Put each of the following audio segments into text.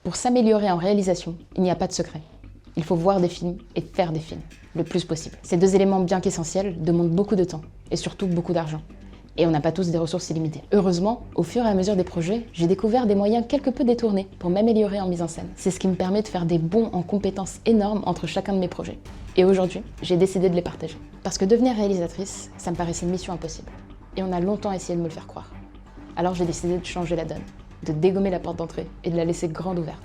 Pour s'améliorer en réalisation, il n'y a pas de secret. Il faut voir des films et faire des films, le plus possible. Ces deux éléments bien qu'essentiels demandent beaucoup de temps et surtout beaucoup d'argent. Et on n'a pas tous des ressources illimitées. Heureusement, au fur et à mesure des projets, j'ai découvert des moyens quelque peu détournés pour m'améliorer en mise en scène. C'est ce qui me permet de faire des bonds en compétences énormes entre chacun de mes projets. Et aujourd'hui, j'ai décidé de les partager. Parce que devenir réalisatrice, ça me paraissait une mission impossible. Et on a longtemps essayé de me le faire croire. Alors j'ai décidé de changer la donne, de dégommer la porte d'entrée et de la laisser grande ouverte.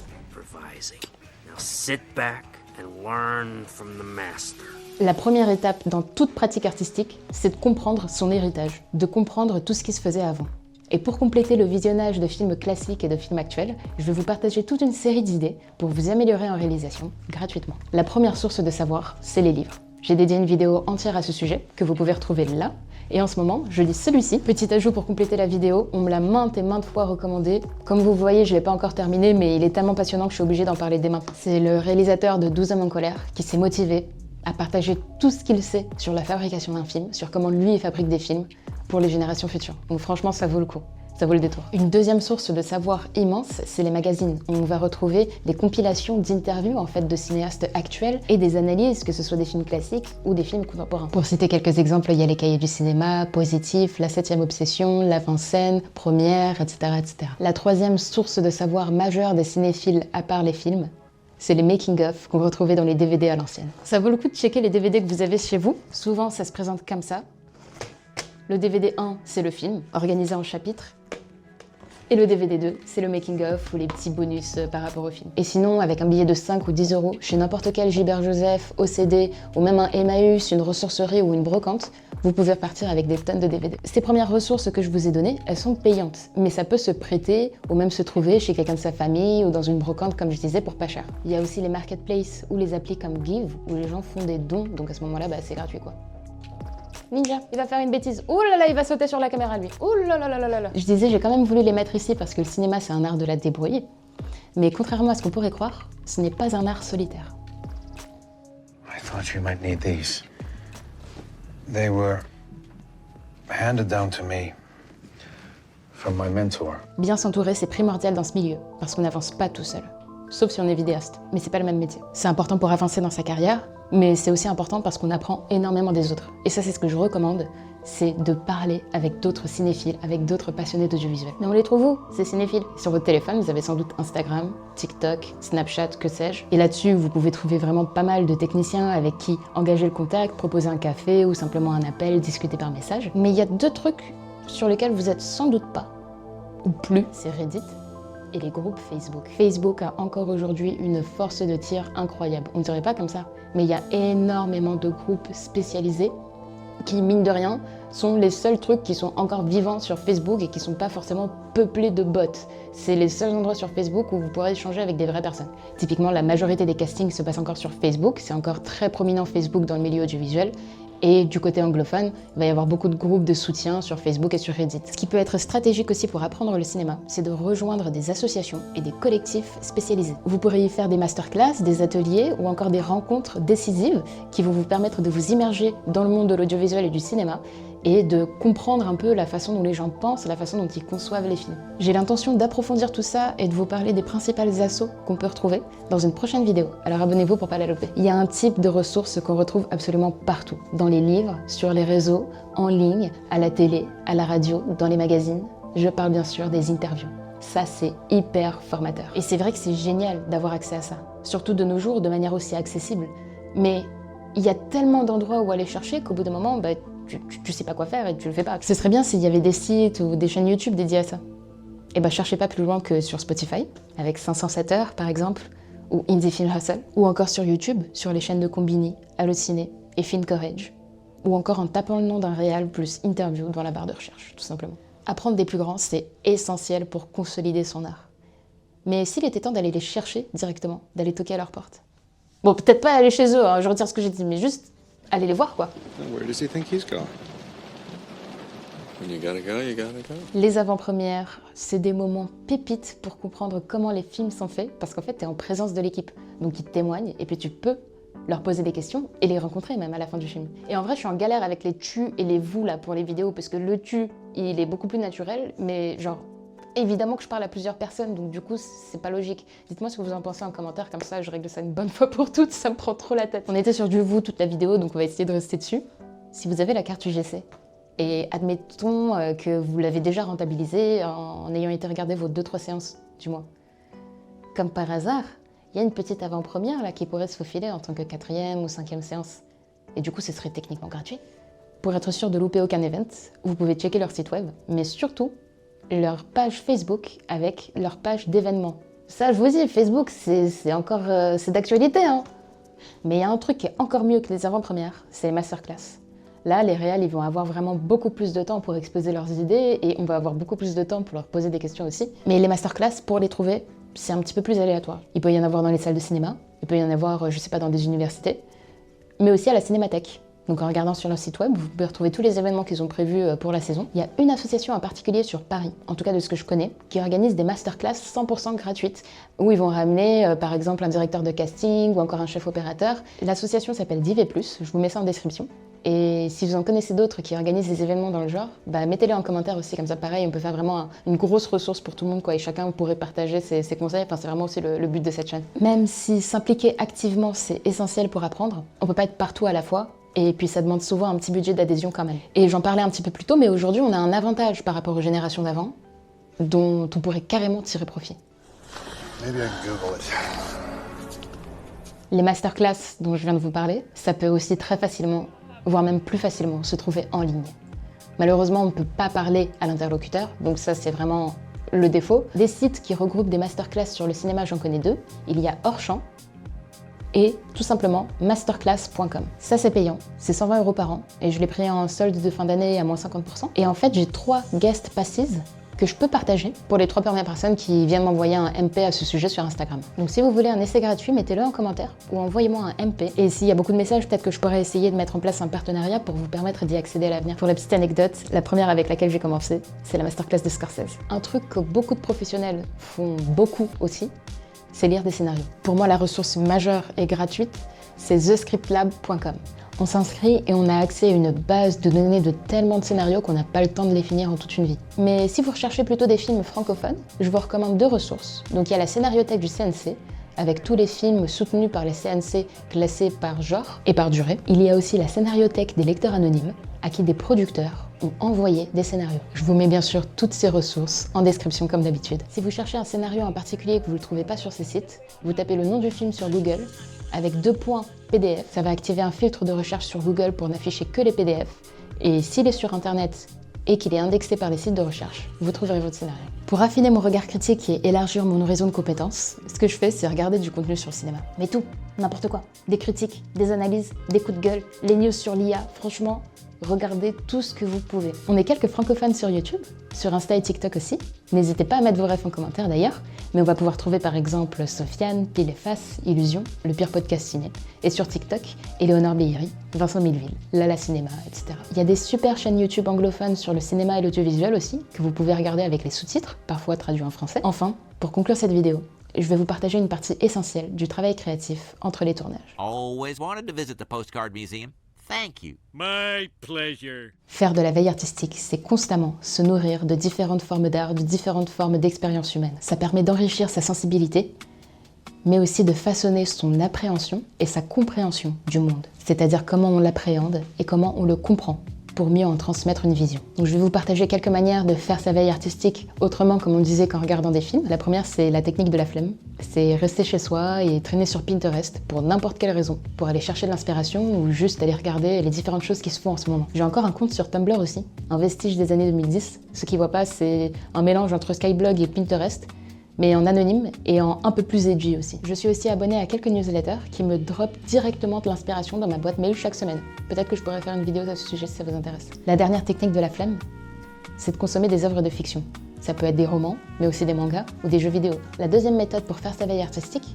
Now sit back and learn from the master. La première étape dans toute pratique artistique, c'est de comprendre son héritage, de comprendre tout ce qui se faisait avant. Et pour compléter le visionnage de films classiques et de films actuels, je vais vous partager toute une série d'idées pour vous améliorer en réalisation gratuitement. La première source de savoir, c'est les livres. J'ai dédié une vidéo entière à ce sujet, que vous pouvez retrouver là. Et en ce moment, je lis celui-ci. Petit ajout pour compléter la vidéo, on me l'a maintes et maintes fois recommandé. Comme vous voyez, je ne l'ai pas encore terminé, mais il est tellement passionnant que je suis obligée d'en parler dès maintenant. C'est le réalisateur de 12 hommes en colère qui s'est motivé à partager tout ce qu'il sait sur la fabrication d'un film, sur comment lui fabrique des films pour les générations futures. Donc franchement, ça vaut le coup. Ça vaut le détour. Une deuxième source de savoir immense, c'est les magazines. On va retrouver des compilations d'interviews en fait de cinéastes actuels et des analyses, que ce soit des films classiques ou des films contemporains. Pour citer quelques exemples, il y a les Cahiers du cinéma, Positif, La 7e Obsession, L'Avant-scène, Première, etc., etc. La troisième source de savoir majeure des cinéphiles à part les films, c'est les making-of qu'on retrouvait dans les DVD à l'ancienne. Ça vaut le coup de checker les DVD que vous avez chez vous. Souvent, ça se présente comme ça. Le DVD 1, c'est le film, organisé en chapitres. Et le DVD 2, c'est le making-of ou les petits bonus par rapport au film. Et sinon, avec un billet de 5 ou 10 euros, chez n'importe quel Gilbert Joseph, OCD, ou même un Emmaüs, une ressourcerie ou une brocante, vous pouvez repartir avec des tonnes de DVD. Ces premières ressources que je vous ai données, elles sont payantes, mais ça peut se prêter ou même se trouver chez quelqu'un de sa famille ou dans une brocante, comme je disais, pour pas cher. Il y a aussi les marketplaces ou les applis comme Give, où les gens font des dons, donc à ce moment-là, c'est gratuit quoi. Ninja, il va faire une bêtise. Ouh là là, il va sauter sur la caméra lui. Ouh là là là là là. Je disais, j'ai quand même voulu les mettre ici parce que le cinéma, c'est un art de la débrouille. Mais contrairement à ce qu'on pourrait croire, ce n'est pas un art solitaire. I thought you might need these. They were handed down to me from my mentor. Bien s'entourer, c'est primordial dans ce milieu, parce qu'on n'avance pas tout seul. Sauf si on est vidéaste, mais c'est pas le même métier. C'est important pour avancer dans sa carrière, mais c'est aussi important parce qu'on apprend énormément des autres. Et ça, c'est ce que je recommande, c'est de parler avec d'autres cinéphiles, avec d'autres passionnés d'audiovisuel. Mais on les trouve où, ces cinéphiles? Sur votre téléphone, vous avez sans doute Instagram, TikTok, Snapchat, que sais-je. Et là-dessus, vous pouvez trouver vraiment pas mal de techniciens avec qui engager le contact, proposer un café ou simplement un appel, discuter par message. Mais il y a deux trucs sur lesquels vous êtes sans doute pas, ou plus, c'est Reddit et les groupes Facebook. Facebook a encore aujourd'hui une force de tir incroyable. On ne dirait pas comme ça, mais il y a énormément de groupes spécialisés qui, mine de rien, sont les seuls trucs qui sont encore vivants sur Facebook et qui sont pas forcément peuplés de bots. C'est les seuls endroits sur Facebook où vous pourrez échanger avec des vraies personnes. Typiquement, la majorité des castings se passent encore sur Facebook. C'est encore très prominent Facebook dans le milieu audiovisuel. Et du côté anglophone, il va y avoir beaucoup de groupes de soutien sur Facebook et sur Reddit. Ce qui peut être stratégique aussi pour apprendre le cinéma, c'est de rejoindre des associations et des collectifs spécialisés. Vous pourrez y faire des masterclass, des ateliers ou encore des rencontres décisives qui vont vous permettre de vous immerger dans le monde de l'audiovisuel et du cinéma et de comprendre un peu la façon dont les gens pensent, la façon dont ils conçoivent les films. J'ai l'intention d'approfondir tout ça et de vous parler des principales assos qu'on peut retrouver dans une prochaine vidéo. Alors abonnez-vous pour pas la louper. Il y a un type de ressources qu'on retrouve absolument partout. Dans les livres, sur les réseaux, en ligne, à la télé, à la radio, dans les magazines. Je parle bien sûr des interviews. Ça, c'est hyper formateur. Et c'est vrai que c'est génial d'avoir accès à ça. Surtout de nos jours, de manière aussi accessible. Mais il y a tellement d'endroits où aller chercher qu'au bout d'un moment, tu sais pas quoi faire et tu le fais pas. Ce serait bien s'il y avait des sites ou des chaînes YouTube dédiées à ça. Et cherchez pas plus loin que sur Spotify, avec 507 heures par exemple, ou Indie Film Hustle, ou encore sur YouTube, sur les chaînes de Combini, Allociné et Film Courage, ou encore en tapant le nom d'un réal plus interview dans la barre de recherche, tout simplement. Apprendre des plus grands, c'est essentiel pour consolider son art. Mais s'il était temps d'aller les chercher directement, d'aller toquer à leur porte. Bon, peut-être pas aller chez eux, je retire ce que j'ai dit, mais juste aller les voir, quoi. Where does he think he's going? When you gotta go, you gotta go. Les avant-premières, c'est des moments pépites pour comprendre comment les films sont faits, parce qu'en fait, tu es en présence de l'équipe. Donc ils te témoignent, et puis tu peux leur poser des questions et les rencontrer même à la fin du film. Et en vrai, je suis en galère avec les tu et les vous là pour les vidéos, parce que le tu, il est beaucoup plus naturel, mais genre, Évidemment que je parle à plusieurs personnes, donc du coup, c'est pas logique. Dites-moi ce que vous en pensez en commentaire, comme ça je règle ça une bonne fois pour toutes, ça me prend trop la tête. On était sur du vous toute la vidéo, donc on va essayer de rester dessus. Si vous avez la carte UGC, et admettons que vous l'avez déjà rentabilisée en ayant été regarder vos 2-3 séances du mois. Comme par hasard, il y a une petite avant-première là qui pourrait se faufiler en tant que 4e ou 5e séance. Et du coup, ce serait techniquement gratuit. Pour être sûr de louper aucun event, vous pouvez checker leur site web, mais surtout leur page Facebook avec leur page d'événements. Ça, je vous dis, Facebook, c'est encore c'est d'actualité, hein. Mais il y a un truc qui est encore mieux que les avant-premières, c'est les masterclass. Là, les réals, ils vont avoir vraiment beaucoup plus de temps pour exposer leurs idées et on va avoir beaucoup plus de temps pour leur poser des questions aussi. Mais les masterclass, pour les trouver, c'est un petit peu plus aléatoire. Il peut y en avoir dans les salles de cinéma, il peut y en avoir, je sais pas, dans des universités, mais aussi à la Cinémathèque. Donc en regardant sur leur site web, vous pouvez retrouver tous les événements qu'ils ont prévus pour la saison. Il y a une association en particulier sur Paris, en tout cas de ce que je connais, qui organise des masterclass 100% gratuites, où ils vont ramener par exemple un directeur de casting ou encore un chef opérateur. L'association s'appelle Div+, je vous mets ça en description. Et si vous en connaissez d'autres qui organisent des événements dans le genre, mettez-les en commentaire aussi, comme ça pareil, on peut faire vraiment une grosse ressource pour tout le monde, quoi, et chacun pourrait partager ses conseils, enfin, c'est vraiment aussi le but de cette chaîne. Même si s'impliquer activement c'est essentiel pour apprendre, on peut pas être partout à la fois, et puis ça demande souvent un petit budget d'adhésion quand même. Et j'en parlais un petit peu plus tôt, mais aujourd'hui on a un avantage par rapport aux générations d'avant, dont on pourrait carrément tirer profit. Maybe I can Google it. Les masterclass dont je viens de vous parler, ça peut aussi très facilement, voire même plus facilement, se trouver en ligne. Malheureusement, on ne peut pas parler à l'interlocuteur, donc ça c'est vraiment le défaut. Des sites qui regroupent des masterclass sur le cinéma, j'en connais 2. Il y a Hors-Champ et tout simplement masterclass.com. Ça c'est payant, c'est 120 € par an et je l'ai pris en solde de fin d'année à moins 50%. Et en fait, j'ai 3 guest passes que je peux partager pour les 3 premières personnes qui viennent m'envoyer un MP à ce sujet sur Instagram. Donc si vous voulez un essai gratuit, mettez-le en commentaire ou envoyez-moi un MP. Et s'il y a beaucoup de messages, peut-être que je pourrais essayer de mettre en place un partenariat pour vous permettre d'y accéder à l'avenir. Pour la petite anecdote, la première avec laquelle j'ai commencé, c'est la masterclass de Scorsese. Un truc que beaucoup de professionnels font beaucoup aussi, c'est lire des scénarios. Pour moi, la ressource majeure et gratuite, c'est thescriptlab.com. On s'inscrit et on a accès à une base de données de tellement de scénarios qu'on n'a pas le temps de les finir en toute une vie. Mais si vous recherchez plutôt des films francophones, je vous recommande 2 ressources. Donc il y a la scénariothèque du CNC, avec tous les films soutenus par les CNC classés par genre et par durée. Il y a aussi la scénariothèque des lecteurs anonymes, à qui des producteurs ont envoyé des scénarios. Je vous mets bien sûr toutes ces ressources en description comme d'habitude. Si vous cherchez un scénario en particulier et que vous ne le trouvez pas sur ces sites, vous tapez le nom du film sur Google, avec 2 points PDF, ça va activer un filtre de recherche sur Google pour n'afficher que les PDF. Et s'il est sur Internet et qu'il est indexé par les sites de recherche, vous trouverez votre scénario. Pour affiner mon regard critique et élargir mon horizon de compétences, ce que je fais, c'est regarder du contenu sur le cinéma. Mais tout, n'importe quoi. Des critiques, des analyses, des coups de gueule, les news sur l'IA, franchement, regardez tout ce que vous pouvez. On est quelques francophones sur YouTube, sur Insta et TikTok aussi. N'hésitez pas à mettre vos refs en commentaire d'ailleurs, mais on va pouvoir trouver par exemple Sofiane, Pile et Face, Illusion, le pire podcast ciné, et sur TikTok, Éléonore Bihiri, Vincent Milleville, Lala Cinéma, etc. Il y a des super chaînes YouTube anglophones sur le cinéma et l'audiovisuel aussi, que vous pouvez regarder avec les sous-titres, parfois traduits en français. Enfin, pour conclure cette vidéo, je vais vous partager une partie essentielle du travail créatif entre les tournages. Always wanted to visit the Postcard Museum. Thank you. My pleasure. Faire de la veille artistique, c'est constamment se nourrir de différentes formes d'art, de différentes formes d'expérience humaine. Ça permet d'enrichir sa sensibilité, mais aussi de façonner son appréhension et sa compréhension du monde. C'est-à-dire comment on l'appréhende et comment on le comprend, pour mieux en transmettre une vision. Donc je vais vous partager quelques manières de faire sa veille artistique autrement, comme on disait, qu'en regardant des films. La première, c'est la technique de la flemme. C'est rester chez soi et traîner sur Pinterest pour n'importe quelle raison, pour aller chercher de l'inspiration ou juste aller regarder les différentes choses qui se font en ce moment. J'ai encore un compte sur Tumblr aussi, un vestige des années 2010. Ceux qui voient pas, c'est un mélange entre Skyblog et Pinterest, mais en anonyme et en un peu plus edgy aussi. Je suis aussi abonnée à quelques newsletters qui me dropent directement de l'inspiration dans ma boîte mail chaque semaine. Peut-être que je pourrais faire une vidéo à ce sujet si ça vous intéresse. La dernière technique de la flemme, c'est de consommer des œuvres de fiction. Ça peut être des romans, mais aussi des mangas ou des jeux vidéo. La deuxième méthode pour faire sa veille artistique,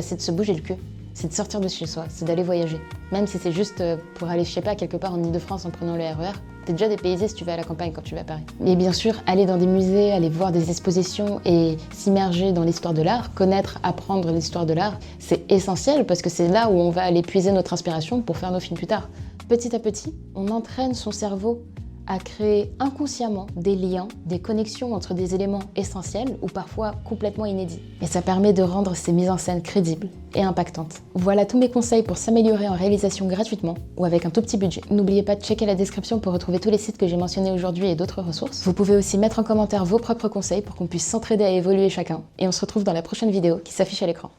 c'est de se bouger le cul. C'est de sortir de chez soi, c'est d'aller voyager. Même si c'est juste pour aller, je sais pas, quelque part en Ile-de-France en prenant le RER, t'es déjà dépaysé si tu vas à la campagne quand tu vas à Paris. Et bien sûr, aller dans des musées, aller voir des expositions et s'immerger dans l'histoire de l'art, connaître, apprendre l'histoire de l'art, c'est essentiel parce que c'est là où on va aller puiser notre inspiration pour faire nos films plus tard. Petit à petit, on entraîne son cerveau à créer inconsciemment des liens, des connexions entre des éléments essentiels ou parfois complètement inédits. Et ça permet de rendre ces mises en scène crédibles et impactantes. Voilà tous mes conseils pour s'améliorer en réalisation gratuitement ou avec un tout petit budget. N'oubliez pas de checker la description pour retrouver tous les sites que j'ai mentionnés aujourd'hui et d'autres ressources. Vous pouvez aussi mettre en commentaire vos propres conseils pour qu'on puisse s'entraider à évoluer chacun. Et on se retrouve dans la prochaine vidéo qui s'affiche à l'écran.